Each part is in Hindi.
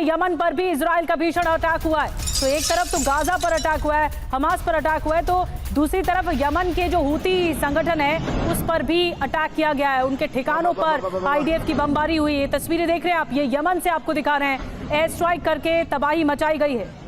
यमन पर भी इजराइल का भीषण अटैक हुआ है। तो एक तरफ तो गाजा पर अटैक हुआ है, हमास पर अटैक हुआ है, तो दूसरी तरफ यमन के जो हूती संगठन है उस पर भी अटैक किया गया है। उनके ठिकानों पर आईडीएफ की बमबारी हुई। ये तस्वीरें देख रहे हैं आप, ये यमन से आपको दिखा रहे हैं। एयर स्ट्राइक करके तबाही मचाई गई है।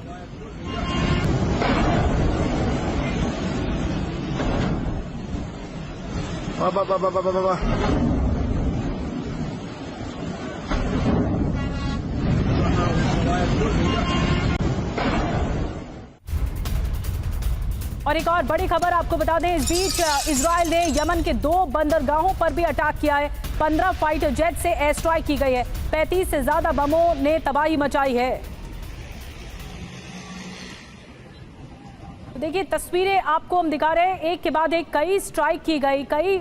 और एक और बड़ी खबर आपको बता दें, इस बीच इजराइल ने यमन के 2 बंदरगाहों पर भी अटैक किया है। 15 फाइटर जेट से एयर स्ट्राइक की गई है। 35 से ज्यादा बमों ने तबाही मचाई है। देखिए तस्वीरें आपको हम दिखा रहे हैं, एक के बाद एक कई स्ट्राइक की गई, कई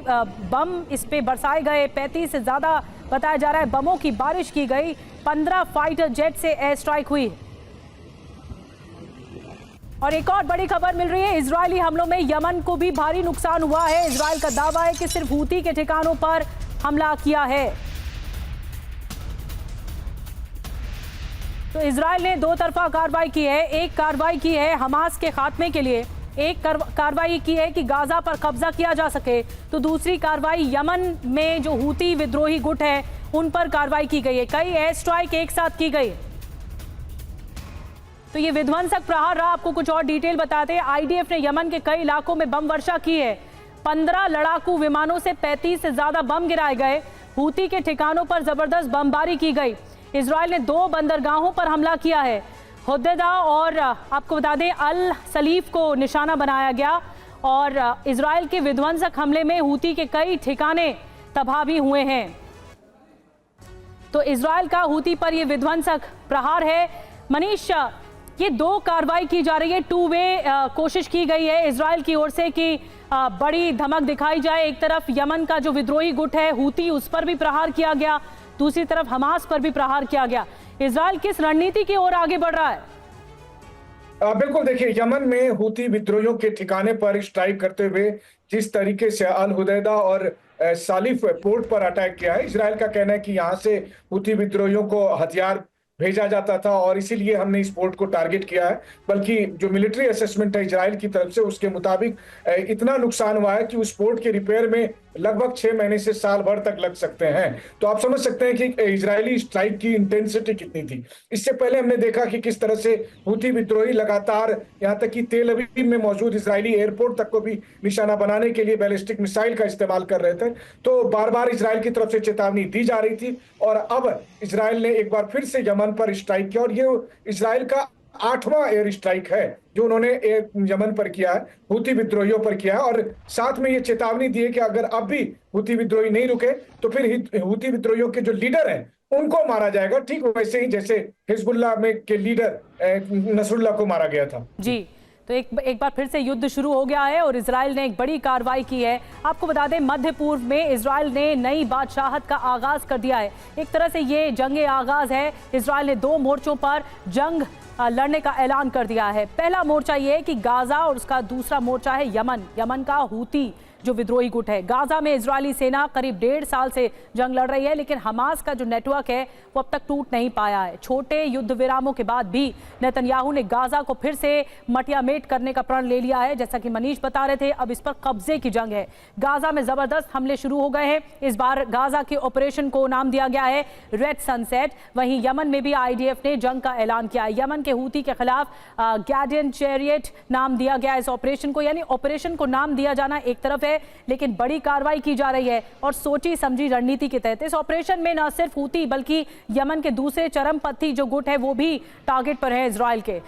बम इस पे बरसाए गए। 35 से ज्यादा बताया जा रहा है बमों की बारिश की गई। 15 फाइटर जेट से एयर स्ट्राइक हुई। और एक और बड़ी खबर मिल रही है, इजरायली हमलों में यमन को भी भारी नुकसान हुआ है। इजराइल का दावा है कि सिर्फ हूती के ठिकानों पर हमला किया है। तो इजराइल ने 2 तरफा कार्रवाई की है। एक कार्रवाई की है हमास के खात्मे के लिए, एक कार्रवाई की है कि गाजा पर कब्जा किया जा सके, तो दूसरी कार्रवाई यमन में जो हूती विद्रोही गुट है उन पर कार्रवाई की गई है। कई एयर स्ट्राइक एक साथ की गई। तो ये विध्वंसक प्रहार रहा। आपको कुछ और डिटेल बताते हैं। आईडीएफ ने यमन के कई इलाकों में बम वर्षा की है। 15 लड़ाकू विमानों से 35 से ज्यादा बम गिराए गए। हूती के ठिकानों पर जबरदस्त बमबारी की गई। इजराइल ने 2 बंदरगाहों पर हमला किया है। हुदैदा और आपको बता दें अल सलीफ को निशाना बनाया गया। और इजराइल के विध्वंसक हमले में हूती के कई ठिकाने तबाह भी हुए हैं। तो इजराइल का हूती पर यह विध्वंसक प्रहार है। मनीष, ये 2 कार्रवाई की जा रही है, 2 वे कोशिश की गई है इजराइल की ओर से कि बड़ी धमक दिखाई जाए। एक तरफ यमन का जो विद्रोही गुट है हूती, उस पर भी प्रहार किया गया, दूसरी तरफ हमास पर भी प्रहार किया गया। इजराइल किस रणनीति की ओर आगे बढ़ रहा है? बिल्कुल, देखिए यमन में हूती विद्रोहियों के ठिकाने पर स्ट्राइक करते हुए जिस तरीके से अल हुदैदा और सालिफ पोर्ट पर अटैक किया है, इजराइल का कहना है कि यहाँ से हूती विद्रोहियों को हथियार भेजा जाता था और इसीलिए हमने इस पोर्ट को टारगेट किया है। बल्कि जो मिलिट्री असेसमेंट है इजराइल की तरफ से, उसके मुताबिक इतना नुकसान हुआ है कि उस पोर्ट के रिपेयर में लगभग 6 महीने से साल भर तक लग सकते हैं। तो आप समझ सकते हैं कि इजरायली स्ट्राइक की इंटेंसिटी कितनी थी। इससे पहले हमने देखा कि किस तरह से हूती विद्रोही लगातार यहाँ तक कि तेल अवीव में मौजूद इजरायली एयरपोर्ट तक को भी निशाना बनाने के लिए बैलिस्टिक मिसाइल का इस्तेमाल कर रहे थे। तो बार बार इजराइल की तरफ से चेतावनी दी जा रही थी और अब इजराइल ने एक बार फिर से यमन पर स्ट्राइक किया और ये इजराइल का 8वां एयर स्ट्राइक है जो उन्होंने यमन पर किया है, हूती विद्रोहियों पर किया है। और साथ में ये चेतावनी दी है कि अगर अब भी हूती विद्रोही नहीं रुके तो फिर हूती विद्रोहियों के जो लीडर हैं उनको मारा जाएगा, ठीक वैसे ही जैसे हिजबुल्लाह में के लीडर नसरुल्लाह को मारा गया था। जी, तो एक बार फिर से युद्ध शुरू हो गया है और इजराइल ने एक बड़ी कार्रवाई की है। आपको बता दें मध्य पूर्व में इजराइल ने नई बादशाहत का आगाज कर दिया है। एक तरह से ये जंग आगाज है। इजराइल ने 2 मोर्चों पर जंग लड़ने का ऐलान कर दिया है। पहला मोर्चा ये है कि गाजा और उसका दूसरा मोर्चा है यमन का हूती जो विद्रोही गुट है। गाजा में इजरायली सेना करीब 1.5 साल से जंग लड़ रही है, लेकिन हमास का जो नेटवर्क है वो अब तक टूट नहीं पाया है। छोटे युद्ध विरामों के बाद भी नेतन्याहू ने गाजा को फिर से मटियामेट करने का प्रण ले लिया है। जैसा कि मनीष बता रहे थे, अब इस पर कब्जे की जंग है। गाजा में जबरदस्त हमले शुरू हो गए हैं। इस बार गाजा के ऑपरेशन को नाम दिया गया है रेड सनसेट। वहीं यमन में भी आईडीएफ ने जंग का ऐलान किया है। यमन के हूती के खिलाफ गैडियन चैरियट नाम दिया गया इस ऑपरेशन को। यानी ऑपरेशन को नाम दिया जाना एक तरफ है, लेकिन बड़ी कार्रवाई की जा रही है और सोची समझी रणनीति के तहत। इस ऑपरेशन में न सिर्फ हूती बल्कि यमन के दूसरे चरमपंथी जो गुट है वो भी टारगेट पर है इजराइल के।